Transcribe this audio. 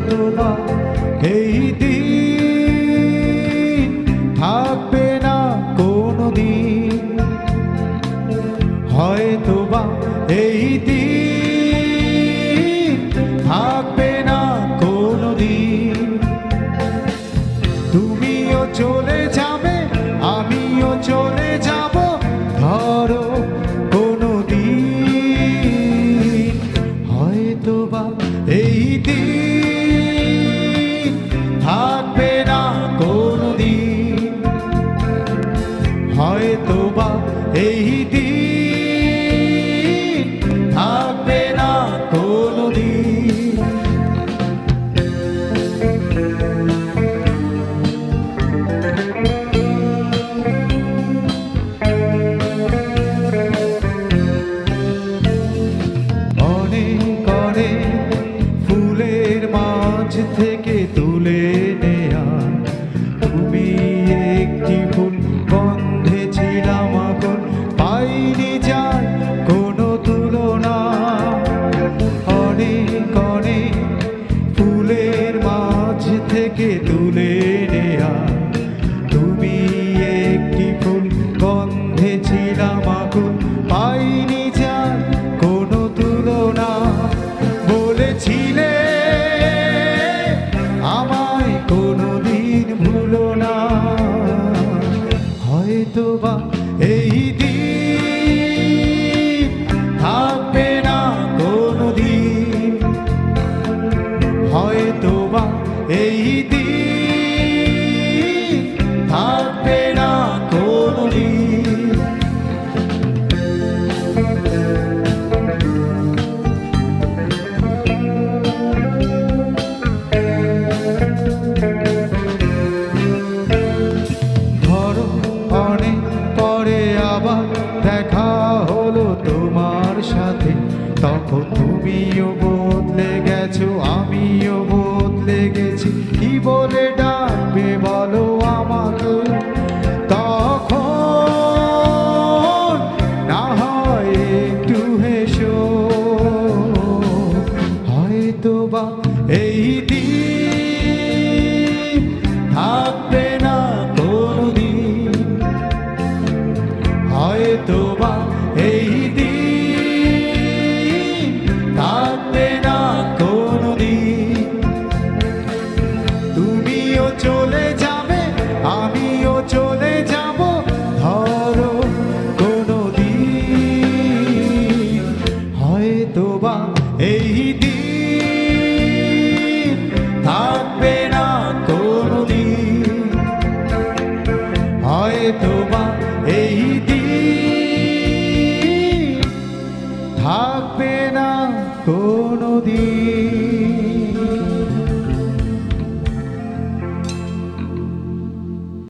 হয়তোবা এই দিন থাকবে না কোনোদিন, হয়তোবা এই দিন থাকবে না কোনোদিন। তুমিও চলে যাবে, আমিও চলে যাব, ধরো কোনোদিন হয়তোবা এই দিন থাকবে না কোনোদিন, হয়তোবা এই দিন থাকবে না কোনোদিন। ফুলের মাঝ থেকে তুলে নেয়া তুমি একটি ফুল, গন্ধে ছিলাম আগুন, পাইনি যার কোনো তুলনা। অনেক অনেক ফুলের মাঝ থেকে তুলে নেয়া তুমি একটি ফুল, গন্ধে ছিলাম আগুন, পাইনি যার কোনো তুলনা। বলেছিলে আমায় কোনোদিন ভুলো না, হয়তোবা এই দিন থাকবে না কোনোদিন, হয়তোবা এই দিন থাকবে না কোনোদিন। দেখা হলো তোমার সাথে, তখন তুমিও বদলে গেছো, আমিও বদলে গেছি, কি বলে ডাকবে বলো আমাকে তখন? না হয় একটু হেসো, হয়তোবা এই দিন থাকবে না কোনোদিন, হয়তোবা এই দিন থাকবে না কোনোদিন। তুমিও চলে যাবে, আমিও চলে যাব, ধরো কোনোদিন হয়তোবা এই দিন থাকবে না কোনোদিন, হয়তোবা এই দিন থাকবে না কোনোদিন।